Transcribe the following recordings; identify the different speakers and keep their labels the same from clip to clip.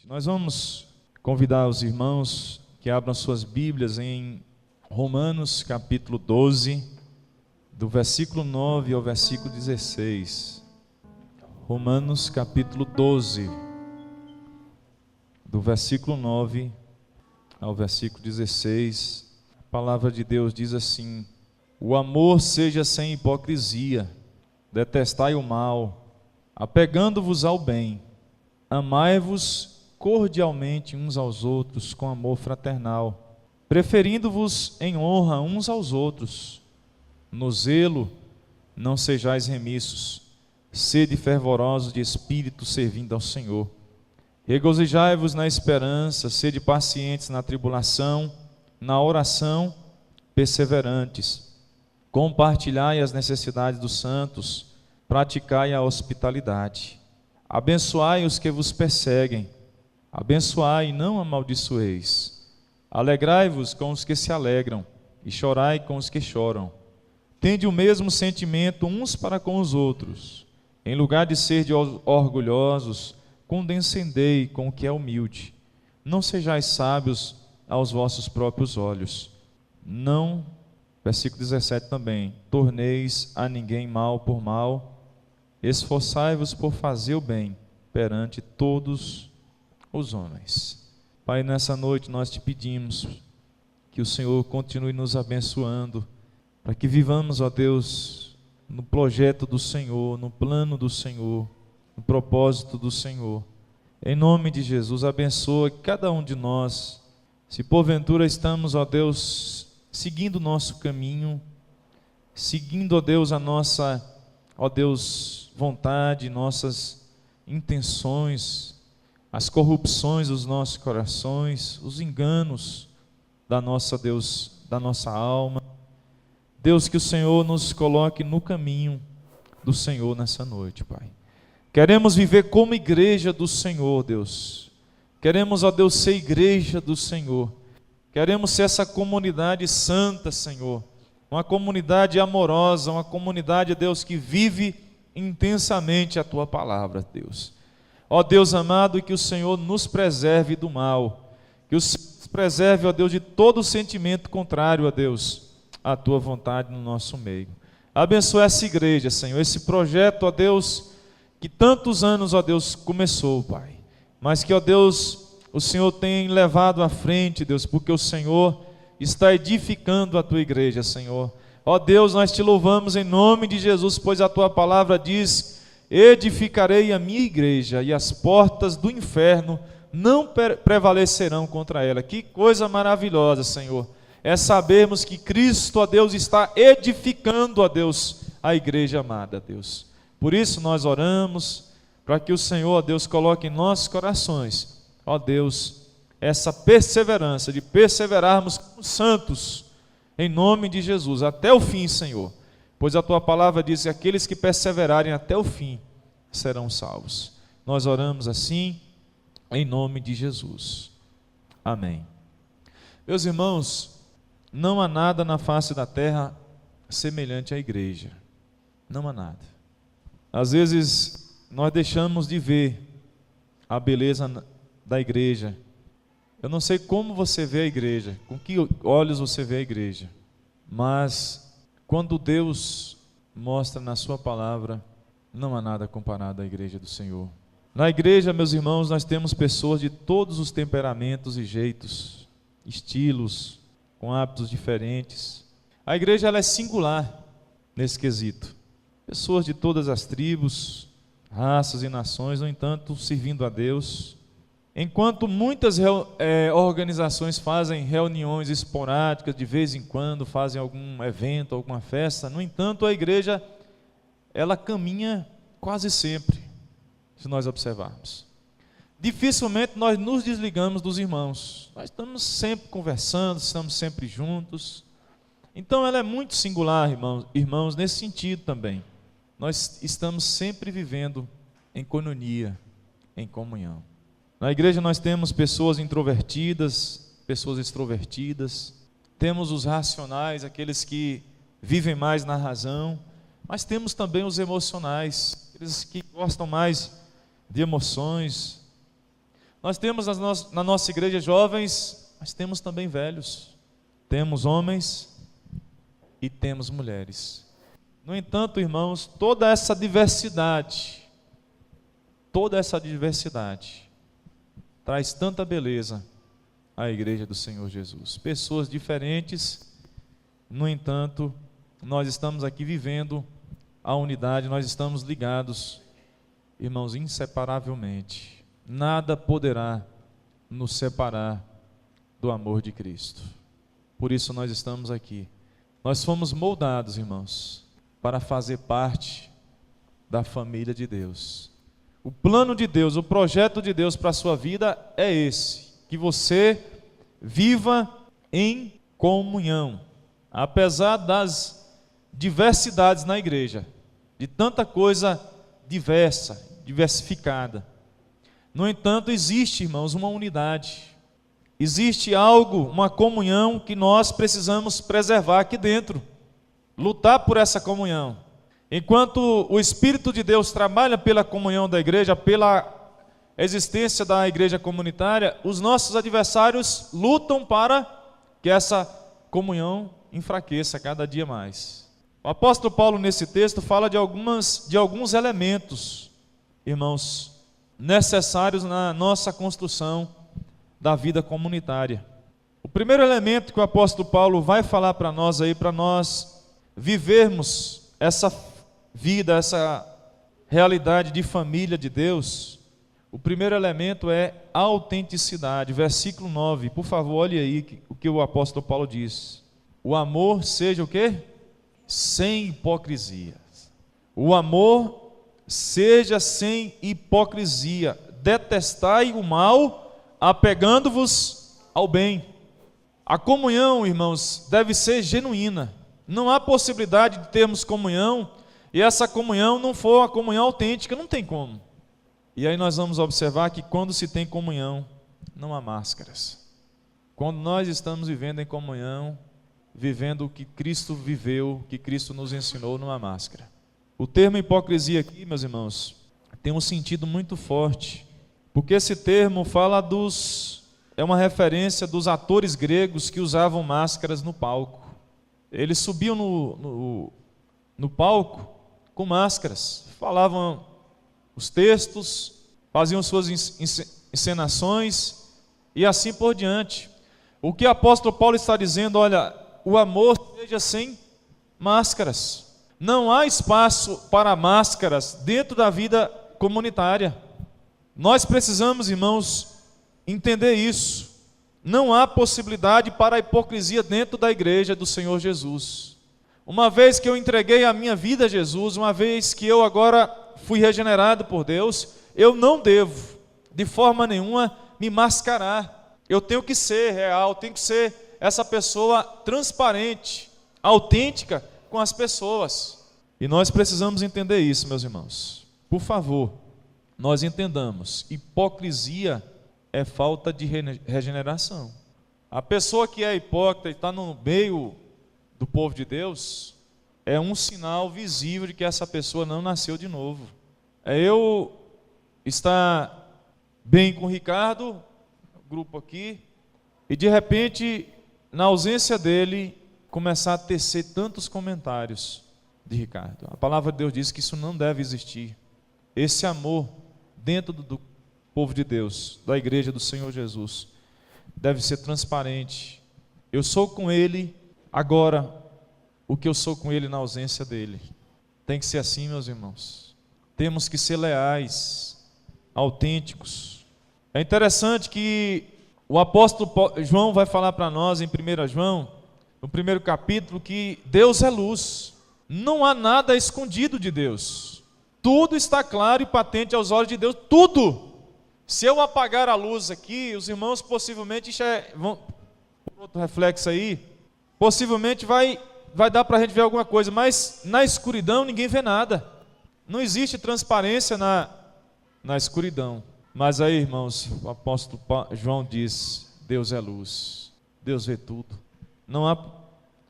Speaker 1: Nós vamos convidar os irmãos que abram suas Bíblias em Romanos capítulo 12, do versículo 9 ao versículo 16. Romanos capítulo 12, do versículo 9 ao versículo 16. A palavra de Deus diz assim: o amor seja sem hipocrisia, detestai o mal, apegando-vos ao bem, amai-vos cordialmente uns aos outros com amor fraternal, preferindo-vos em honra uns aos outros. No zelo não sejais remissos, sede fervorosos de espírito, servindo ao Senhor. Regozijai-vos na esperança, sede pacientes na tribulação, na oração perseverantes. Compartilhai as necessidades dos santos, praticai a hospitalidade. Abençoai os que vos perseguem, abençoai e não amaldiçoeis. Alegrai-vos com os que se alegram e chorai com os que choram. Tende o mesmo sentimento uns para com os outros. Em lugar de serdes orgulhosos, condescendei com o que é humilde. Não sejais sábios aos vossos próprios olhos. Não, versículo 17 também, torneis a ninguém mal por mal. Esforçai-vos por fazer o bem perante todos os homens. Pai, nessa noite nós te pedimos que o Senhor continue nos abençoando, para que vivamos, ó Deus, no projeto do Senhor, no plano do Senhor, no propósito do Senhor. Em nome de Jesus, abençoa cada um de nós. Se porventura estamos, ó Deus, seguindo o nosso caminho, seguindo, ó Deus, a nossa, ó Deus, vontade, nossas intenções, as corrupções dos nossos corações, os enganos da nossa, Deus, da nossa alma. Deus, que o Senhor nos coloque no caminho do Senhor nessa noite, Pai. Queremos viver como igreja do Senhor, Deus. Queremos, ó Deus, ser igreja do Senhor. Queremos ser essa comunidade santa, Senhor. Uma comunidade amorosa, uma comunidade, Deus, que vive intensamente a Tua palavra, Deus. Ó Deus amado, que o Senhor nos preserve do mal. Que o Senhor nos preserve, ó Deus, de todo sentimento contrário, ó Deus, à Tua vontade no nosso meio. Abençoa essa igreja, Senhor, esse projeto, ó Deus, que tantos anos, ó Deus, começou, Pai. Mas que, ó Deus, o Senhor tem levado à frente, Deus, porque o Senhor está edificando a Tua igreja, Senhor. Ó Deus, nós te louvamos em nome de Jesus, pois a Tua palavra diz: edificarei a minha igreja e as portas do inferno não prevalecerão contra ela. Que coisa maravilhosa, Senhor, é sabermos que Cristo, ó Deus, está edificando, ó Deus, a igreja amada, Deus. Por isso nós oramos, para que o Senhor, ó Deus, coloque em nossos corações, ó Deus, essa perseverança, de perseverarmos como santos, em nome de Jesus, até o fim, Senhor. Pois a Tua palavra diz que aqueles que perseverarem até o fim serão salvos. Nós oramos assim, em nome de Jesus. Amém. Meus irmãos, não há nada na face da terra semelhante à igreja. Não há nada. Às vezes nós deixamos de ver a beleza da igreja. Eu não sei como você vê a igreja, com que olhos você vê a igreja, mas quando Deus mostra na sua palavra, não há nada comparado à igreja do Senhor. Na igreja, meus irmãos, nós temos pessoas de todos os temperamentos e jeitos, estilos, com hábitos diferentes. A igreja, ela é singular nesse quesito. Pessoas de todas as tribos, raças e nações, no entanto, servindo a Deus. Enquanto muitas organizações fazem reuniões esporádicas, de vez em quando fazem algum evento, alguma festa, no entanto, a igreja, ela caminha quase sempre, se nós observarmos. Dificilmente nós nos desligamos dos irmãos. Nós estamos sempre conversando, estamos sempre juntos. Então ela é muito singular, irmãos, nesse sentido também. Nós estamos sempre vivendo em coinonia, em comunhão. Na igreja nós temos pessoas introvertidas, pessoas extrovertidas. Temos os racionais, aqueles que vivem mais na razão. Mas temos também os emocionais, aqueles que gostam mais de emoções. Nós temos na nossa igreja jovens, mas temos também velhos. Temos homens e temos mulheres. No entanto, irmãos, toda essa diversidade traz tanta beleza à igreja do Senhor Jesus. Pessoas diferentes, no entanto, nós estamos aqui vivendo a unidade, nós estamos ligados, irmãos, inseparavelmente. Nada poderá nos separar do amor de Cristo. Por isso nós estamos aqui. Nós fomos moldados, irmãos, para fazer parte da família de Deus. O plano de Deus, o projeto de Deus para a sua vida é esse: que você viva em comunhão, apesar das diversidades na igreja, de tanta coisa diversificada. No entanto, existe, irmãos, uma unidade. Existe algo, uma comunhão que nós precisamos preservar aqui dentro, lutar por essa comunhão. Enquanto o Espírito de Deus trabalha pela comunhão da igreja, pela existência da igreja comunitária, os nossos adversários lutam para que essa comunhão enfraqueça cada dia mais. O apóstolo Paulo, nesse texto, fala de alguns elementos, irmãos, necessários na nossa construção da vida comunitária. O primeiro elemento que o apóstolo Paulo vai falar para nós aí, para nós vivermos essa vida, essa realidade de família de Deus, o primeiro elemento é a autenticidade. Versículo 9, por favor, olhe aí o que o apóstolo Paulo diz. O amor seja o quê? Sem hipocrisia. O amor seja sem hipocrisia. Detestai o mal, apegando-vos ao bem. A comunhão, irmãos, deve ser genuína. Não há possibilidade de termos comunhão e essa comunhão não for uma comunhão autêntica, não tem como. E aí nós vamos observar que quando se tem comunhão, não há máscaras. Quando nós estamos vivendo em comunhão, vivendo o que Cristo viveu, que Cristo nos ensinou, não há máscara. O termo hipocrisia aqui, meus irmãos, tem um sentido muito forte, porque esse termo fala é uma referência dos atores gregos que usavam máscaras no palco. Eles subiam no palco com máscaras, falavam os textos, faziam suas encenações e assim por diante. O que o apóstolo Paulo está dizendo, olha, o amor seja sem máscaras. Não há espaço para máscaras dentro da vida comunitária. Nós precisamos, irmãos, entender isso. Não há possibilidade para a hipocrisia dentro da igreja do Senhor Jesus. Uma vez que eu entreguei a minha vida a Jesus, uma vez que eu agora fui regenerado por Deus, eu não devo, de forma nenhuma, me mascarar. Eu tenho que ser real, tenho que ser essa pessoa transparente, autêntica com as pessoas. E nós precisamos entender isso, meus irmãos. Por favor, nós entendamos, hipocrisia é falta de regeneração. A pessoa que é hipócrita e está no meio do povo de Deus, é um sinal visível de que essa pessoa não nasceu de novo. É eu estar bem com o Ricardo, o grupo aqui, e de repente, na ausência dele, começar a tecer tantos comentários de Ricardo. A palavra de Deus diz que isso não deve existir. Esse amor dentro do povo de Deus, da igreja do Senhor Jesus, deve ser transparente. Eu sou com ele agora o que eu sou com ele na ausência dele. Tem que ser assim, meus irmãos. Temos que ser leais, autênticos. É interessante que o apóstolo João vai falar para nós em 1 João, no primeiro capítulo, que Deus é luz. Não há nada escondido de Deus. Tudo está claro e patente aos olhos de Deus. Tudo. Se eu apagar a luz aqui, os irmãos possivelmente vão, outro reflexo aí, possivelmente vai dar para a gente ver alguma coisa, mas na escuridão ninguém vê nada. Não existe transparência na escuridão. Mas aí, irmãos, o apóstolo João diz, Deus é luz, Deus vê tudo.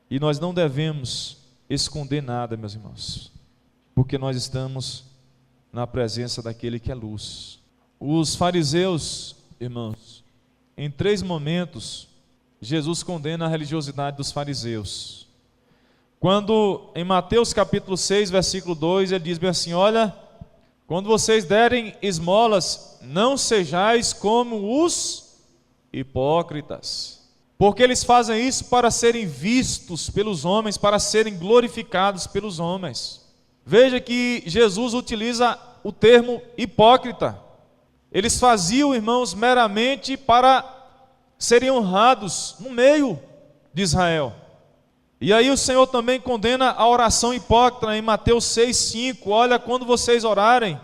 Speaker 1: E nós não devemos esconder nada, meus irmãos, porque nós estamos na presença daquele que é luz. Os fariseus irmãos, em 3 momentos, Jesus condena a religiosidade dos fariseus. Quando, em Mateus capítulo 6, versículo 2, ele diz bem assim: olha, quando vocês derem esmolas, não sejais como os hipócritas, porque eles fazem isso para serem vistos pelos homens, para serem glorificados pelos homens. Veja que Jesus utiliza o termo hipócrita. Eles faziam, irmãos, meramente para serem honrados no meio de Israel. E aí o Senhor também condena a oração hipócrita em Mateus 6,5. Olha, quando vocês orarem,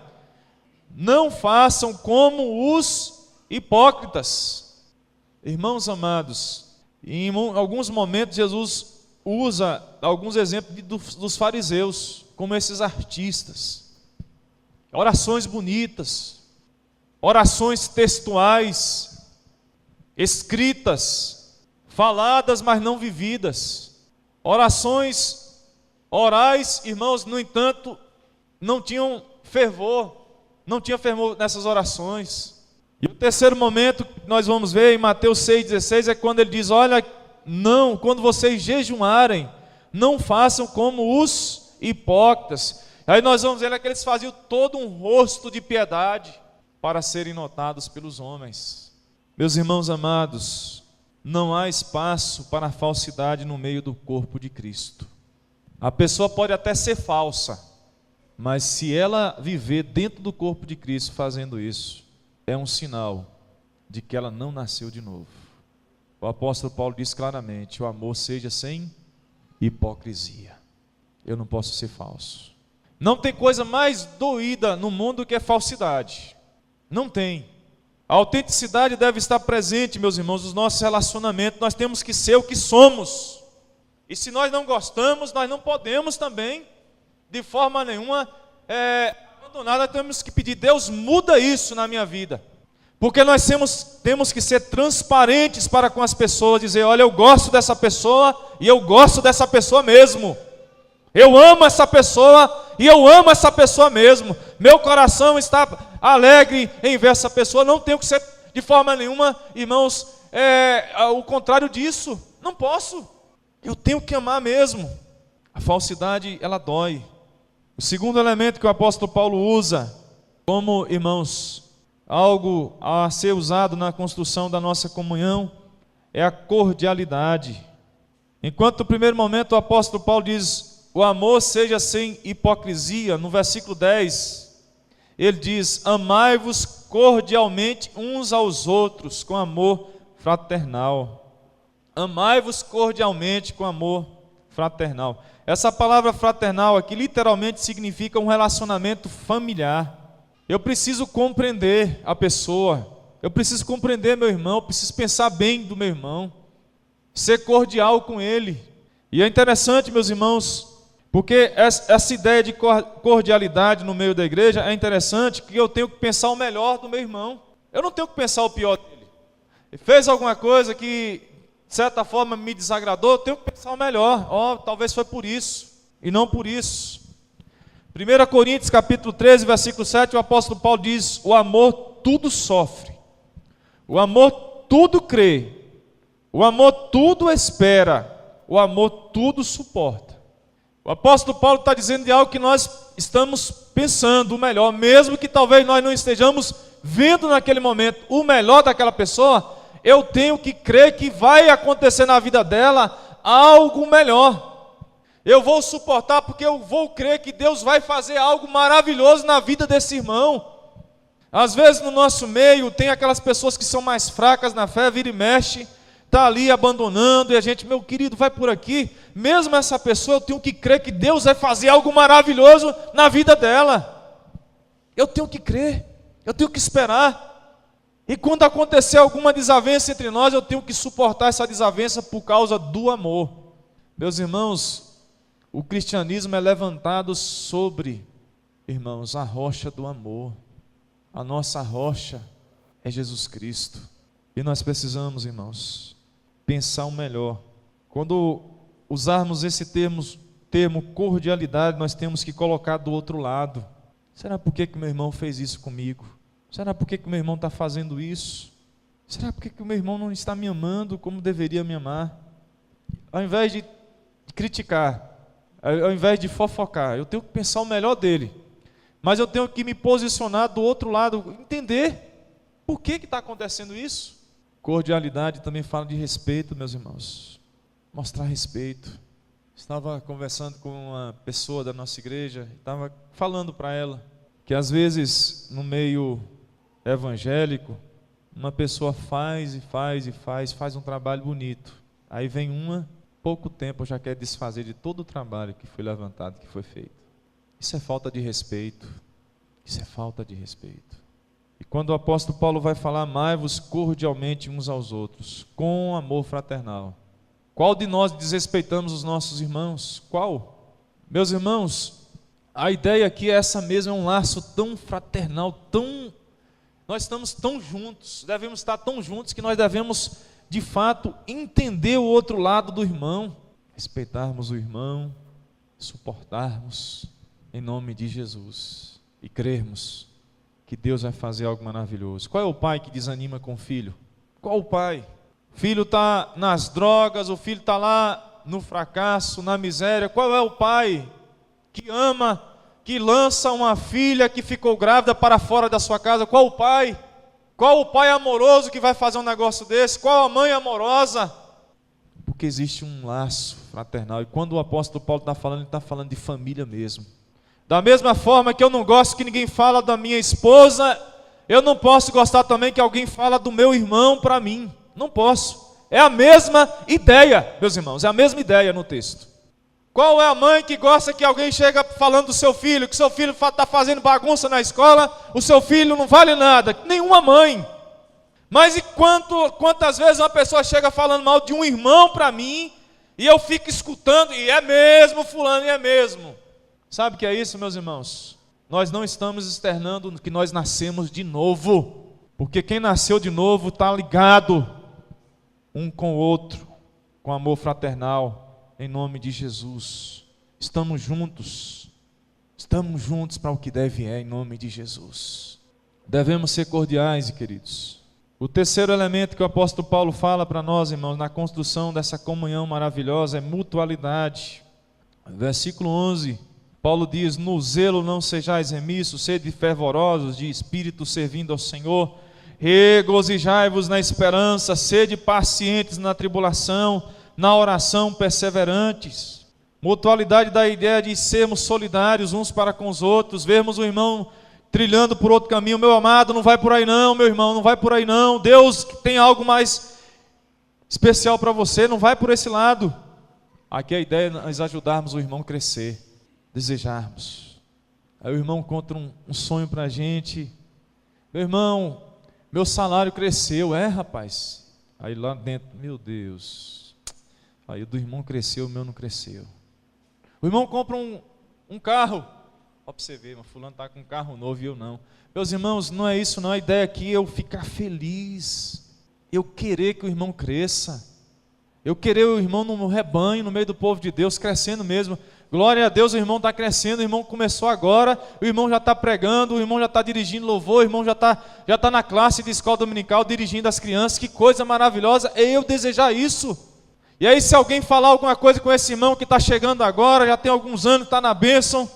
Speaker 1: não façam como os hipócritas. Irmãos amados, em alguns momentos Jesus usa alguns exemplos dos fariseus, como esses artistas. Orações bonitas, orações textuais, escritas, faladas, mas não vividas. Orações orais, irmãos, no entanto, não tinham fervor, não tinha fervor nessas orações. E o terceiro momento que nós vamos ver em Mateus 6,16 é quando ele diz: olha, não, quando vocês jejuarem, não façam como os hipócritas. Aí nós vamos ver que eles faziam todo um rosto de piedade para serem notados pelos homens. Meus irmãos amados, não há espaço para a falsidade no meio do corpo de Cristo. A pessoa pode até ser falsa, mas se ela viver dentro do corpo de Cristo fazendo isso, é um sinal de que ela não nasceu de novo. O apóstolo Paulo diz claramente: o amor seja sem hipocrisia. Eu não posso ser falso. Não tem coisa mais doída no mundo que a falsidade. Não tem. A autenticidade deve estar presente, meus irmãos, nos nossos relacionamentos. Nós temos que ser o que somos. E se nós não gostamos, nós não podemos também, de forma nenhuma, abandonar. Nós temos que pedir: Deus, muda isso na minha vida. Porque nós temos que ser transparentes para com as pessoas, dizer: olha, eu gosto dessa pessoa e eu gosto dessa pessoa mesmo. Eu amo essa pessoa e eu amo essa pessoa mesmo. Meu coração está alegre em ver essa pessoa. Não tenho que ser de forma nenhuma, irmãos, o contrário disso. Não posso. Eu tenho que amar mesmo. A falsidade, ela dói. O segundo elemento que o apóstolo Paulo usa como, irmãos, algo a ser usado na construção da nossa comunhão é a cordialidade. Enquanto no primeiro momento o apóstolo Paulo diz: o amor seja sem hipocrisia, no versículo 10, ele diz: amai-vos cordialmente uns aos outros com amor fraternal. Amai-vos cordialmente com amor fraternal. Essa palavra fraternal aqui literalmente significa um relacionamento familiar. Eu preciso compreender a pessoa, eu preciso compreender meu irmão, eu preciso pensar bem do meu irmão, ser cordial com ele. E é interessante, meus irmãos, porque essa ideia de cordialidade no meio da igreja é interessante, que eu tenho que pensar o melhor do meu irmão. Eu não tenho que pensar o pior dele. Ele fez alguma coisa que, de certa forma, me desagradou, eu tenho que pensar o melhor. Talvez foi por isso, e não por isso. 1 Coríntios capítulo 13, versículo 7, o apóstolo Paulo diz: o amor tudo sofre, o amor tudo crê, o amor tudo espera, o amor tudo suporta. O apóstolo Paulo está dizendo de algo que nós estamos pensando o melhor, mesmo que talvez nós não estejamos vendo naquele momento o melhor daquela pessoa. Eu tenho que crer que vai acontecer na vida dela algo melhor. Eu vou suportar porque eu vou crer que Deus vai fazer algo maravilhoso na vida desse irmão. Às vezes no nosso meio tem aquelas pessoas que são mais fracas na fé, vira e mexe, está ali abandonando, e a gente: meu querido, vai por aqui. Mesmo essa pessoa, eu tenho que crer que Deus vai fazer algo maravilhoso na vida dela. Eu tenho que crer, eu tenho que esperar. E quando acontecer alguma desavença entre nós, eu tenho que suportar essa desavença por causa do amor. Meus irmãos, o cristianismo é levantado sobre, irmãos, a rocha do amor. A nossa rocha é Jesus Cristo. E nós precisamos, irmãos, pensar o melhor. Quando usarmos esse termo cordialidade, nós temos que colocar do outro lado. Será por que meu irmão fez isso comigo? Será por que meu irmão está fazendo isso? Será porque que o meu irmão não está me amando como deveria me amar? Ao invés de criticar, ao invés de fofocar, eu tenho que pensar o melhor dele. Mas eu tenho que me posicionar do outro lado, entender por que está acontecendo isso. Cordialidade também fala de respeito, meus irmãos. Mostrar respeito. Estava conversando com uma pessoa da nossa igreja, estava falando para ela que às vezes no meio evangélico, uma pessoa faz um trabalho bonito. Aí vem pouco tempo já quer desfazer de todo o trabalho que foi levantado, que foi feito. Isso é falta de respeito. Isso é falta de respeito. E quando o apóstolo Paulo vai falar, amai-vos cordialmente uns aos outros, com amor fraternal. Qual de nós desrespeitamos os nossos irmãos? Qual? Meus irmãos, a ideia aqui é essa mesma, é um laço tão fraternal, nós estamos tão juntos, devemos estar tão juntos que nós devemos, de fato, entender o outro lado do irmão, respeitarmos o irmão, suportarmos em nome de Jesus e crermos que Deus vai fazer algo maravilhoso. Qual é o pai que desanima com o filho? Qual o pai? O filho está nas drogas, o filho está lá no fracasso, na miséria. Qual é o pai que ama, que lança uma filha que ficou grávida para fora da sua casa? Qual o pai? Qual o pai amoroso que vai fazer um negócio desse? Qual a mãe amorosa? Porque existe um laço fraternal. E quando o apóstolo Paulo está falando, ele está falando de família mesmo. Da mesma forma que eu não gosto que ninguém fala da minha esposa, eu não posso gostar também que alguém fala do meu irmão para mim. Não posso. É a mesma ideia, meus irmãos, é a mesma ideia no texto. Qual é a mãe que gosta que alguém chega falando do seu filho, que seu filho está fazendo bagunça na escola, o seu filho não vale nada? Nenhuma mãe. Mas e quantas vezes uma pessoa chega falando mal de um irmão para mim, e eu fico escutando, e é mesmo fulano, e é mesmo. Sabe o que é isso, meus irmãos? Nós não estamos externando que nós nascemos de novo, porque quem nasceu de novo está ligado um com o outro, com amor fraternal, em nome de Jesus. Estamos juntos para o que deve em nome de Jesus. Devemos ser cordiais, queridos. O terceiro elemento que o apóstolo Paulo fala para nós, irmãos, na construção dessa comunhão maravilhosa é mutualidade. Versículo 11, Paulo diz, no zelo não sejais remissos, sede fervorosos de espírito servindo ao Senhor, regozijai-vos na esperança, sede pacientes na tribulação, na oração perseverantes. Mutualidade da ideia de sermos solidários uns para com os outros, vermos o irmão trilhando por outro caminho, meu amado, não vai por aí não, meu irmão, não vai por aí não, Deus tem algo mais especial para você, não vai por esse lado. Aqui a ideia é nós ajudarmos o irmão a crescer, desejarmos. Aí o irmão conta um sonho para a gente, meu irmão, meu salário cresceu, rapaz, aí lá dentro, meu Deus, aí o do irmão cresceu, o meu não cresceu. O irmão compra um carro, ó, para você ver, mas fulano está com um carro novo e eu não. Meus irmãos, não é isso não, a ideia aqui é eu ficar feliz, eu querer que o irmão cresça, eu querer o irmão no rebanho, no meio do povo de Deus, crescendo mesmo. Glória a Deus, o irmão está crescendo, o irmão começou agora, o irmão já está pregando, o irmão já está dirigindo louvor, o irmão já tá na classe de escola dominical dirigindo as crianças. Que coisa maravilhosa é eu desejar isso. E aí se alguém falar alguma coisa com esse irmão que está chegando agora, já tem alguns anos, está na bênção,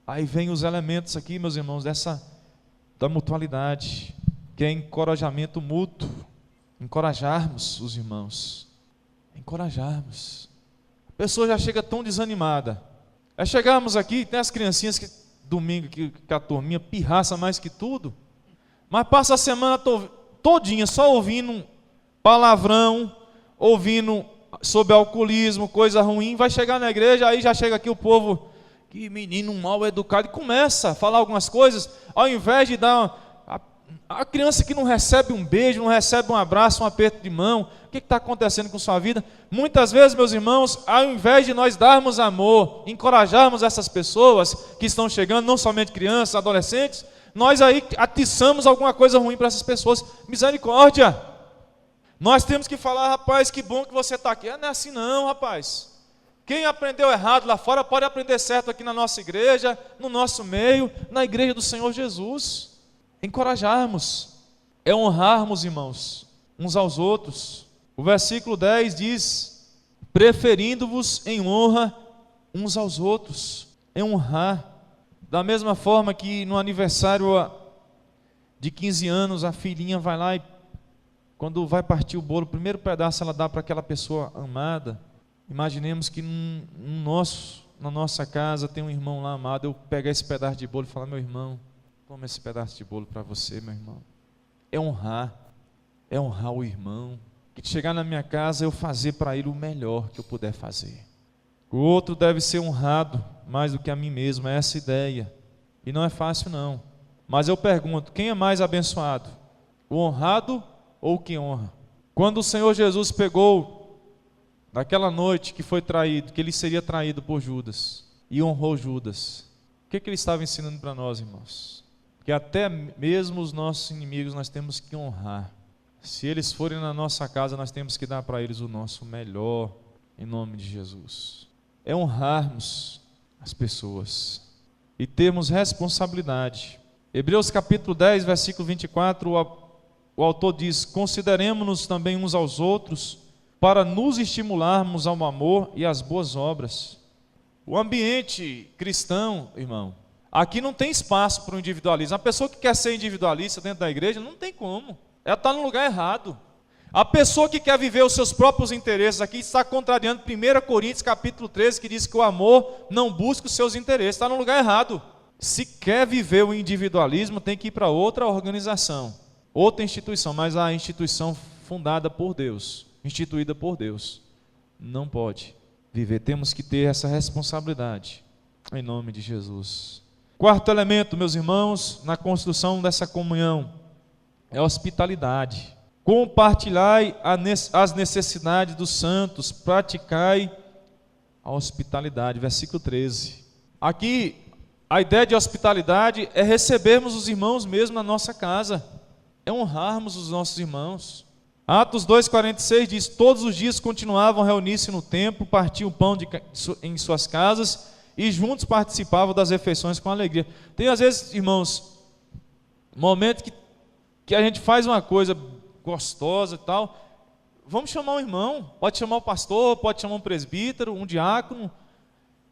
Speaker 1: aí vem os elementos aqui, meus irmãos, da mutualidade, que é encorajamento mútuo, encorajarmos os irmãos, encorajarmos. A pessoa já chega tão desanimada. Aí chegamos aqui, tem as criancinhas que domingo que a turminha pirraça mais que tudo, mas passa a semana todinha só ouvindo palavrão, ouvindo sobre alcoolismo, coisa ruim. Vai chegar na igreja, aí já chega aqui o povo, que menino mal educado, e começa a falar algumas coisas, ao invés de dar a criança que não recebe um beijo, não recebe um abraço, um aperto de mão. O que está acontecendo com sua vida? Muitas vezes, meus irmãos, ao invés de nós darmos amor, encorajarmos essas pessoas que estão chegando, não somente crianças, adolescentes, nós aí atiçamos alguma coisa ruim para essas pessoas. Misericórdia! Nós temos que falar, rapaz, que bom que você está aqui. Não é assim não, rapaz. Quem aprendeu errado lá fora pode aprender certo aqui na nossa igreja, no nosso meio, na igreja do Senhor Jesus. Encorajarmos, é honrarmos, irmãos, uns aos outros. O versículo 10 diz: preferindo-vos em honra uns aos outros, em honrar. Da mesma forma que no aniversário de 15 anos, a filhinha vai lá e, quando vai partir o bolo, o primeiro pedaço ela dá para aquela pessoa amada. Imaginemos que na nossa casa tem um irmão lá amado, eu pegar esse pedaço de bolo e falar: meu irmão, toma esse pedaço de bolo para você, meu irmão. É honrar o irmão. Que chegar na minha casa, eu fazer para ele o melhor que eu puder fazer. O outro deve ser honrado mais do que a mim mesmo, é essa ideia. E não é fácil não. Mas eu pergunto, quem é mais abençoado? O honrado ou o que honra? Quando o Senhor Jesus pegou naquela noite que foi traído, que ele seria traído por Judas, e honrou Judas, o que ele estava ensinando para nós, irmãos? Que até mesmo os nossos inimigos nós temos que honrar. Se eles forem na nossa casa, nós temos que dar para eles o nosso melhor, em nome de Jesus. É honrarmos as pessoas e termos responsabilidade. Hebreus capítulo 10, versículo 24, o autor diz: consideremos-nos também uns aos outros, para nos estimularmos ao amor e às boas obras. O ambiente cristão, irmão, aqui não tem espaço para o individualismo. A pessoa que quer ser individualista dentro da igreja, não tem como. Ela está no lugar errado. A pessoa que quer viver os seus próprios interesses aqui está contrariando 1 Coríntios capítulo 13, que diz que o amor não busca os seus interesses. Está no lugar errado. Se quer viver o individualismo, tem que ir para outra organização, outra instituição, mas a instituição fundada por Deus, instituída por Deus, não pode viver. Temos que ter essa responsabilidade, em nome de Jesus. Quarto elemento, meus irmãos, na construção dessa comunhão, é a hospitalidade. Compartilhai as necessidades dos santos, praticai a hospitalidade. Versículo 13. Aqui, a ideia de hospitalidade é recebermos os irmãos mesmo na nossa casa, é honrarmos os nossos irmãos. Atos 2,46 diz: todos os dias continuavam a reunir-se no templo, partiam o pão em suas casas e juntos participavam das refeições com alegria. Tem às vezes, irmãos, momento que a gente faz uma coisa gostosa e tal, vamos chamar um irmão, pode chamar o pastor, pode chamar um presbítero, um diácono,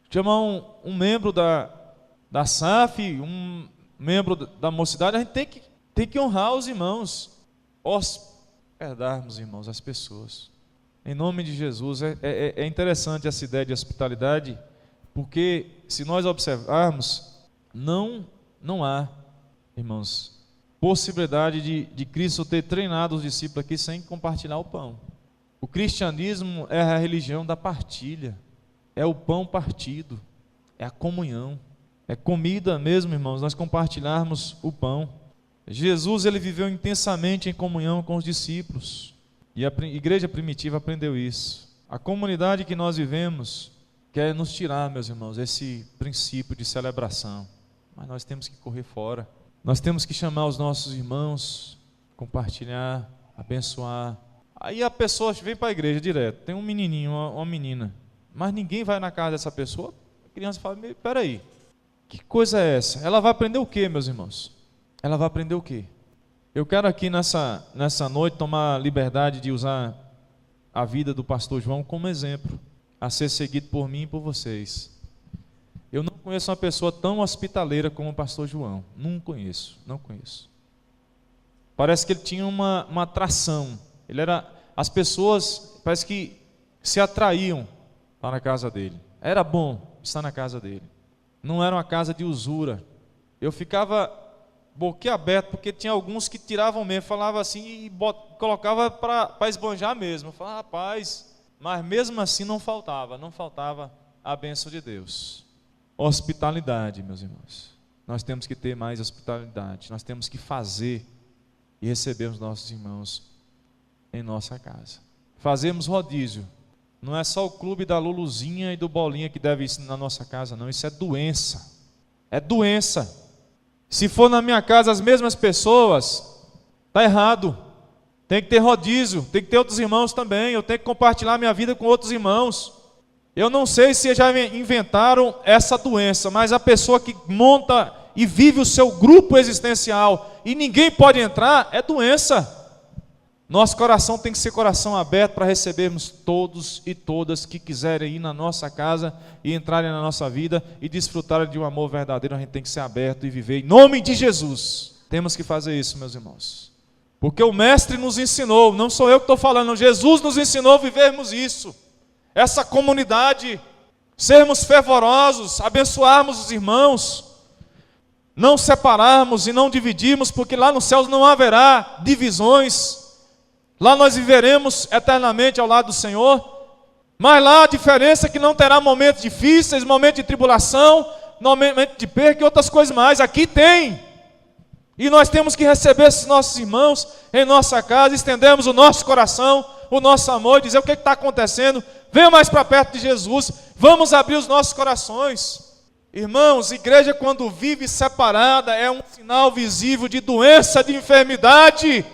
Speaker 1: chamar um membro da SAF, um membro da mocidade. A gente tem que honrar os irmãos, hospedarmos, irmãos, as pessoas, em nome de Jesus. É interessante essa ideia de hospitalidade, porque se nós observarmos, não há, irmãos, possibilidade de Cristo ter treinado os discípulos aqui sem compartilhar o pão. O cristianismo é a religião da partilha, é o pão partido, é a comunhão, é comida mesmo, irmãos, nós compartilharmos o pão. Jesus, ele viveu intensamente em comunhão com os discípulos, e a igreja primitiva aprendeu isso. A comunidade que nós vivemos quer nos tirar, meus irmãos, esse princípio de celebração, mas nós temos que correr fora. Nós temos que chamar os nossos irmãos, compartilhar, abençoar. Aí a pessoa vem para a igreja direto, tem um menininho, uma menina, mas ninguém vai na casa dessa pessoa. A criança fala: peraí, que coisa é essa? Ela vai aprender o quê, meus irmãos? Ela vai aprender o quê? Eu quero aqui nessa noite tomar a liberdade de usar a vida do pastor João como exemplo, a ser seguido por mim e por vocês. Eu não conheço uma pessoa tão hospitaleira como o pastor João. Não conheço. Parece que ele tinha uma atração. As pessoas parece que se atraíam para a casa dele. Era bom estar na casa dele. Não era uma casa de usura. Eu ficava boquiaberto, porque tinha alguns que tiravam mesmo, falavam assim e colocava para esbanjar mesmo. Eu falava: rapaz, mas mesmo assim não faltava a bênção de Deus. Hospitalidade, meus irmãos. Nós temos que ter mais hospitalidade. Nós temos que fazer e receber os nossos irmãos em nossa casa. Fazemos rodízio. Não é só o clube da Luluzinha e do Bolinha que deve ir na nossa casa, não. Isso é doença. É doença. Se for na minha casa as mesmas pessoas, está errado. Tem que ter rodízio, tem que ter outros irmãos também. Eu tenho que compartilhar minha vida com outros irmãos. Eu não sei se já inventaram essa doença, mas a pessoa que monta e vive o seu grupo existencial e ninguém pode entrar, é doença. Nosso coração tem que ser coração aberto para recebermos todos e todas que quiserem ir na nossa casa e entrarem na nossa vida e desfrutarem de um amor verdadeiro. A gente tem que ser aberto e viver em nome de Jesus. Temos que fazer isso, meus irmãos. Porque o Mestre nos ensinou, não sou eu que estou falando, Jesus nos ensinou a vivermos isso. Essa comunidade, sermos fervorosos, abençoarmos os irmãos, não separarmos e não dividirmos, porque lá nos céus não haverá divisões. Lá nós viveremos eternamente ao lado do Senhor. Mas lá a diferença é que não terá momentos difíceis, momentos de tribulação, momentos de perca e outras coisas mais. Aqui tem. E nós temos que receber esses nossos irmãos em nossa casa, estendermos o nosso coração, o nosso amor, dizer o que está acontecendo. Venha mais para perto de Jesus. Vamos abrir os nossos corações. Irmãos, igreja quando vive separada é um sinal visível de doença, de enfermidade.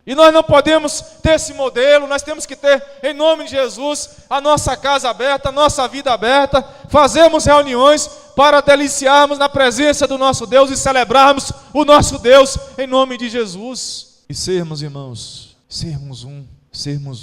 Speaker 1: E nós não podemos ter esse modelo, nós temos que ter, em nome de Jesus, a nossa casa aberta, a nossa vida aberta, fazermos reuniões para deliciarmos na presença do nosso Deus e celebrarmos o nosso Deus, em nome de Jesus. E sermos, irmãos, sermos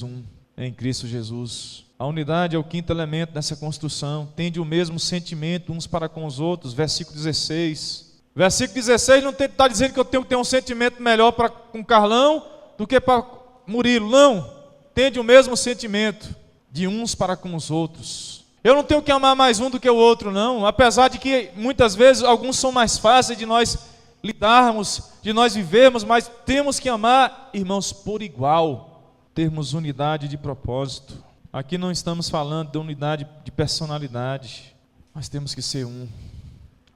Speaker 1: um em Cristo Jesus. A unidade é o quinto elemento dessa construção. Tende o mesmo sentimento uns para com os outros, versículo 16. Versículo 16 não está dizendo que eu tenho que ter um sentimento melhor com Carlão do que para Murilo, não. Tende o mesmo sentimento de uns para com os outros. Eu não tenho que amar mais um do que o outro, não. Apesar de que muitas vezes alguns são mais fáceis de nós lidarmos, de nós vivermos, mas temos que amar, irmãos, por igual. Termos unidade de propósito. Aqui não estamos falando de unidade de personalidade, mas temos que ser um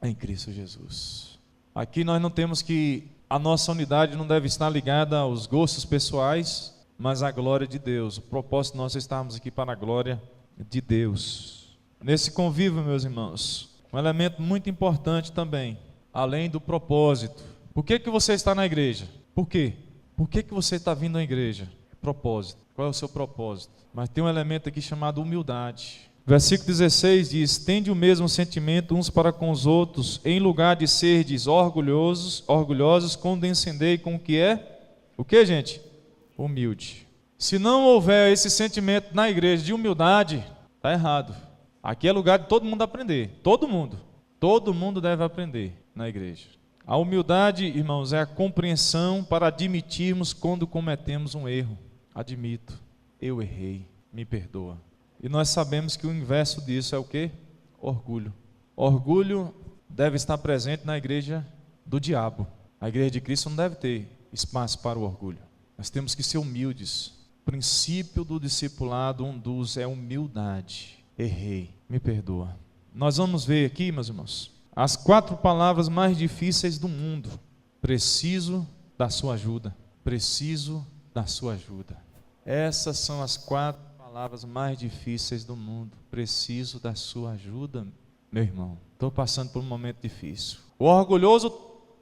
Speaker 1: em Cristo Jesus. Aqui nós não temos que, a nossa unidade não deve estar ligada aos gostos pessoais, mas à glória de Deus. O propósito de nós estarmos aqui para a glória de Deus. Nesse convívio, meus irmãos, um elemento muito importante também, além do propósito. Por que você está na igreja? Por quê? Por que você está vindo à igreja? Propósito. Qual é o seu propósito? Mas tem um elemento aqui chamado humildade. Versículo 16 diz: tende o mesmo sentimento uns para com os outros, em lugar de serdes orgulhosos, condescendei com o que é? O que, gente? Humilde. Se não houver esse sentimento na igreja de humildade, está errado. Aqui é lugar de todo mundo aprender. Todo mundo deve aprender na igreja. A humildade, irmãos, é a compreensão para admitirmos quando cometemos um erro. Admito, eu errei, me perdoa. E nós sabemos que o inverso disso é o quê? Orgulho. Orgulho deve estar presente na igreja do diabo. A igreja de Cristo não deve ter espaço para o orgulho. Nós temos que ser humildes. O princípio do discipulado, um dos, é humildade. Errei, me perdoa. Nós vamos ver aqui, meus irmãos, as 4 palavras mais difíceis do mundo. Preciso da sua ajuda. Preciso da sua ajuda. Essas são as 4 palavras mais difíceis do mundo. Preciso da sua ajuda, meu irmão. Estou passando por um momento difícil. O orgulhoso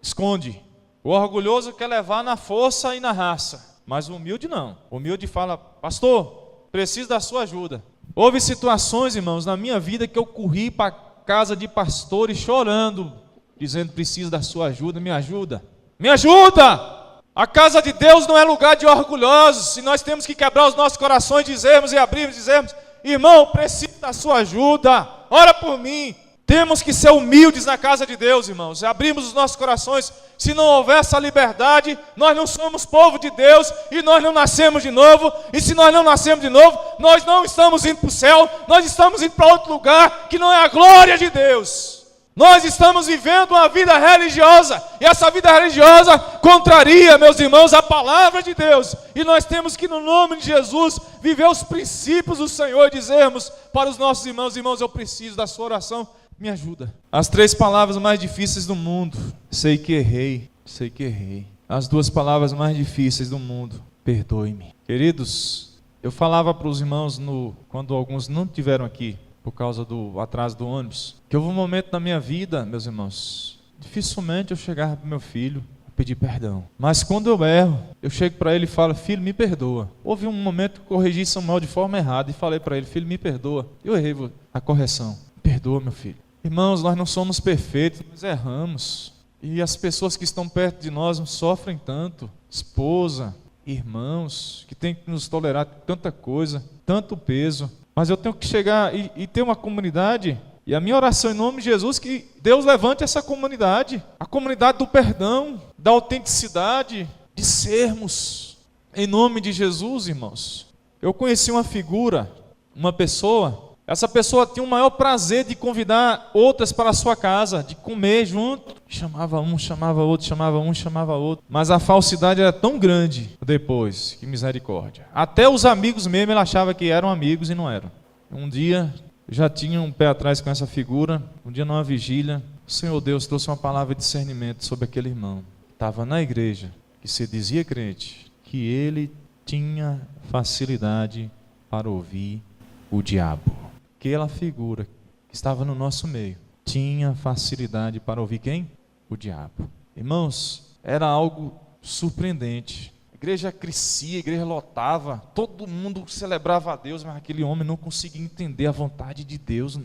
Speaker 1: esconde. O orgulhoso quer levar na força e na raça. Mas o humilde não. O humilde fala: pastor, preciso da sua ajuda. Houve situações, irmãos, na minha vida que eu corri para a casa de pastores chorando, dizendo: preciso da sua ajuda, me ajuda. Me ajuda! A casa de Deus não é lugar de orgulhosos. E nós temos que quebrar os nossos corações, dizermos e abrirmos, dizermos: irmão, preciso da sua ajuda, ora por mim. Temos que ser humildes na casa de Deus, irmãos, abrimos os nossos corações. Se não houver essa liberdade, nós não somos povo de Deus e nós não nascemos de novo. E se nós não nascemos de novo, nós não estamos indo para o céu, nós estamos indo para outro lugar que não é a glória de Deus. Nós estamos vivendo uma vida religiosa, e essa vida religiosa contraria, meus irmãos, a palavra de Deus. E nós temos que, no nome de Jesus, viver os princípios do Senhor e dizermos para os nossos irmãos: irmãos, eu preciso da sua oração, me ajuda. As 3 palavras mais difíceis do mundo: sei que errei, sei que errei. As 2 palavras mais difíceis do mundo: perdoe-me. Queridos, eu falava para os irmãos, quando alguns não estiveram aqui, por causa do atraso do ônibus, que houve um momento na minha vida, meus irmãos, dificilmente eu chegava para o meu filho a pedir perdão. Mas quando eu erro, eu chego para ele e falo: filho, me perdoa. Houve um momento que eu corrigi Samuel de forma errada e falei para ele: filho, me perdoa. Eu errei a correção. Perdoa, meu filho. Irmãos, nós não somos perfeitos, nós erramos. E as pessoas que estão perto de nós sofrem tanto. Esposa, irmãos que têm que nos tolerar tanta coisa, tanto peso, mas eu tenho que chegar e ter uma comunidade, e a minha oração em nome de Jesus que Deus levante essa comunidade, a comunidade do perdão, da autenticidade, de sermos, em nome de Jesus, irmãos. Eu conheci uma figura, uma pessoa, essa pessoa tinha o maior prazer de convidar outras para a sua casa, de comer junto, chamava um, chamava outro, chamava um, chamava outro, mas a falsidade era tão grande depois, que misericórdia. Até os amigos mesmo ele achava que eram amigos e não eram. Um dia, já tinha um pé atrás com essa figura, um dia numa vigília, o Senhor Deus trouxe uma palavra de discernimento sobre aquele irmão. Estava na igreja, que se dizia crente, que ele tinha facilidade para ouvir o diabo. Aquela figura que estava no nosso meio tinha facilidade para ouvir quem? O diabo. Irmãos, era algo surpreendente. A igreja crescia, a igreja lotava, todo mundo celebrava a Deus, mas aquele homem não conseguia entender a vontade de Deus,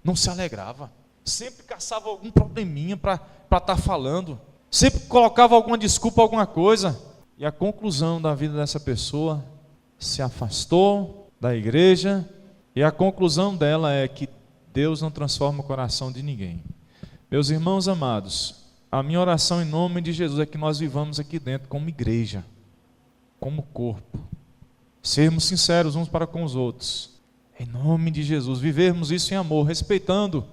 Speaker 1: não se alegrava. Sempre caçava algum probleminha para estar falando, sempre colocava alguma desculpa, alguma coisa. E a conclusão da vida dessa pessoa, se afastou da igreja, e a conclusão dela é que Deus não transforma o coração de ninguém. Meus irmãos amados, a minha oração em nome de Jesus é que nós vivamos aqui dentro como igreja, como corpo, sermos sinceros uns para com os outros, em nome de Jesus, vivermos isso em amor, respeitando,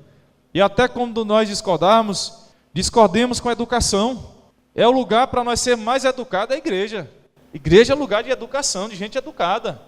Speaker 1: e até quando nós discordemos com a educação. É o lugar para nós ser mais educados, é a igreja. Igreja é lugar de educação, de gente educada.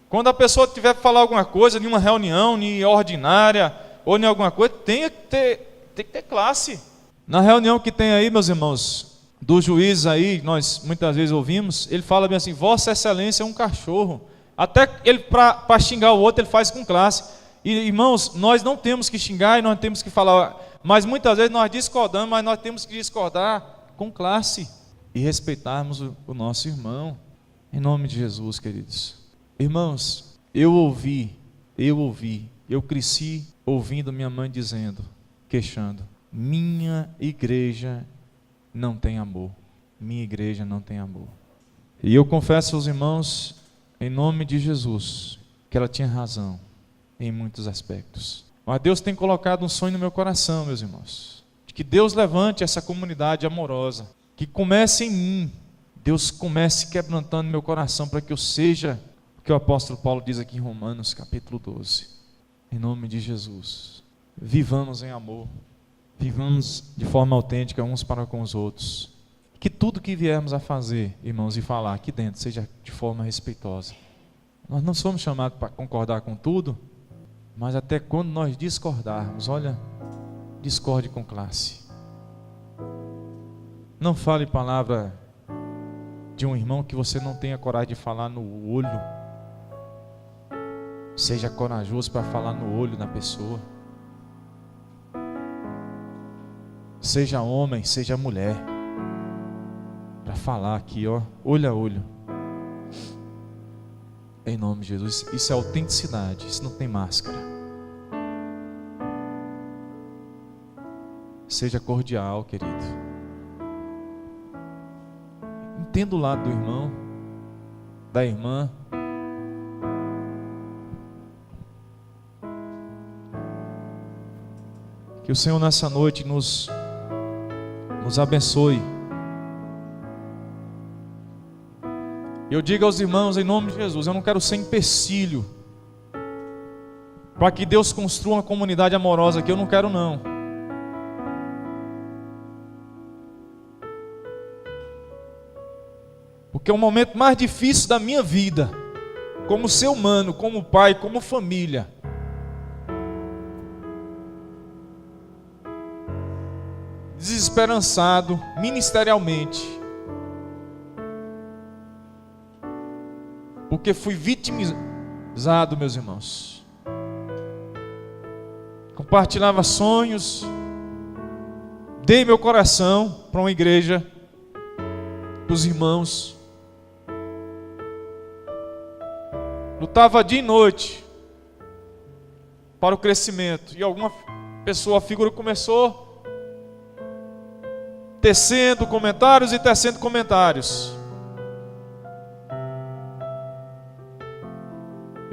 Speaker 1: Quando a pessoa tiver que falar alguma coisa, em uma reunião, em ordinária, ou em alguma coisa, tem que ter classe. Na reunião que tem aí, meus irmãos, do juiz aí, nós muitas vezes ouvimos, ele fala bem assim, Vossa Excelência é um cachorro. Até ele, para xingar o outro, ele faz com classe. E, irmãos, nós não temos que xingar e nós temos que falar, mas muitas vezes nós discordamos, mas nós temos que discordar com classe e respeitarmos o nosso irmão, em nome de Jesus, queridos. Irmãos, eu cresci ouvindo minha mãe dizendo, queixando, minha igreja não tem amor, minha igreja não tem amor. E eu confesso aos irmãos, em nome de Jesus, que ela tinha razão em muitos aspectos. Mas Deus tem colocado um sonho no meu coração, meus irmãos, de que Deus levante essa comunidade amorosa, que comece em mim, Deus comece quebrantando meu coração para que eu seja que o apóstolo Paulo diz aqui em Romanos capítulo 12, em nome de Jesus, vivamos em amor, vivamos de forma autêntica uns para com os outros, que tudo que viermos a fazer, irmãos, e falar aqui dentro, seja de forma respeitosa. Nós não somos chamados para concordar com tudo, mas até quando nós discordarmos, olha, discorde com classe, não fale palavra de um irmão que você não tenha coragem de falar no olho. Seja corajoso para falar no olho da pessoa. Seja homem, seja mulher, para falar aqui, ó, olho a olho. Em nome de Jesus. Isso é autenticidade, isso não tem máscara. Seja cordial, querido. Entenda o lado do irmão, da irmã. Que o Senhor nessa noite nos abençoe. Eu digo aos irmãos em nome de Jesus, eu não quero ser empecilho para que Deus construa uma comunidade amorosa aqui, eu não quero não. Porque é o momento mais difícil da minha vida, como ser humano, como pai, como família. Desesperançado, ministerialmente, porque fui vitimizado, meus irmãos. Compartilhava sonhos, dei meu coração para uma igreja, para os irmãos, lutava dia e noite para o crescimento, e alguma pessoa, a figura começou tecendo comentários e tecendo comentários.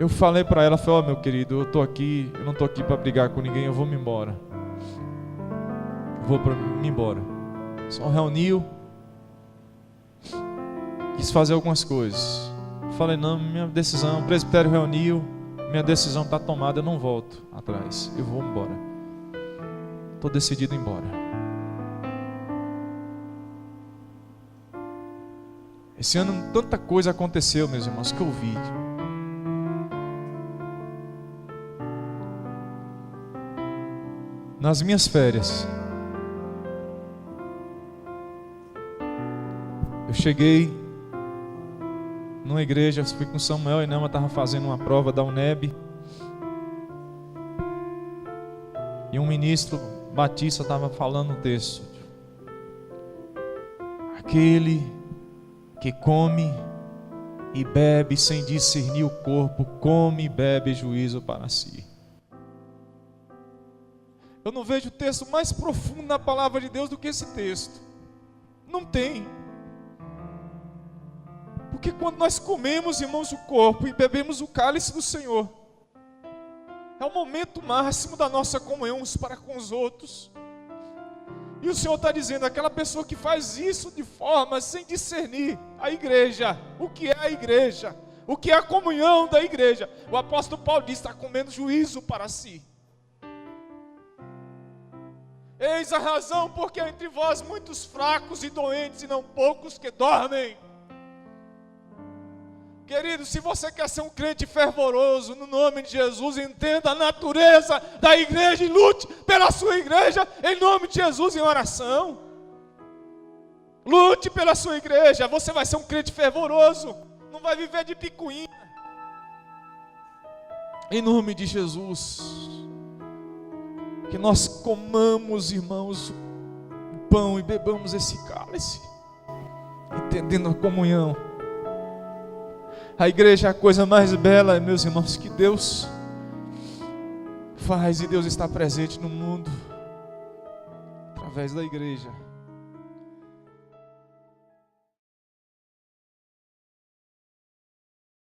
Speaker 1: Eu falei para ela, falei, meu querido, eu não estou aqui para brigar com ninguém, eu vou me embora. Vou para me embora. Só reuniu, quis fazer algumas coisas. Falei, não, minha decisão, o presbitério reuniu, minha decisão está tomada, eu não volto atrás, eu vou embora. Estou decidido a ir embora. Esse ano tanta coisa aconteceu, meus irmãos, que eu vi. Nas minhas férias, eu cheguei numa igreja, fui com Samuel e Nama, estava fazendo uma prova da UNEB. E um ministro batista estava falando um texto. Aquele que come e bebe sem discernir o corpo, come e bebe juízo para si. Eu não vejo texto mais profundo na palavra de Deus do que esse texto. Não tem. Porque quando nós comemos, irmãos, o corpo e bebemos o cálice do Senhor, é o momento máximo da nossa comunhão uns para com os outros. E o Senhor está dizendo, aquela pessoa que faz isso de forma sem discernir a igreja, o que é a igreja, o que é a comunhão da igreja. O apóstolo Paulo diz, está comendo juízo para si. Eis a razão porque há entre vós muitos fracos e doentes e não poucos que dormem. Querido, se você quer ser um crente fervoroso, no nome de Jesus, entenda a natureza da igreja e lute pela sua igreja, em nome de Jesus, em oração. Lute pela sua igreja, você vai ser um crente fervoroso, não vai viver de picuinha. Em nome de Jesus. Que nós comamos, irmãos, o pão e bebamos esse cálice, entendendo a comunhão. A igreja é a coisa mais bela, meus irmãos, que Deus faz, e Deus está presente no mundo através da igreja.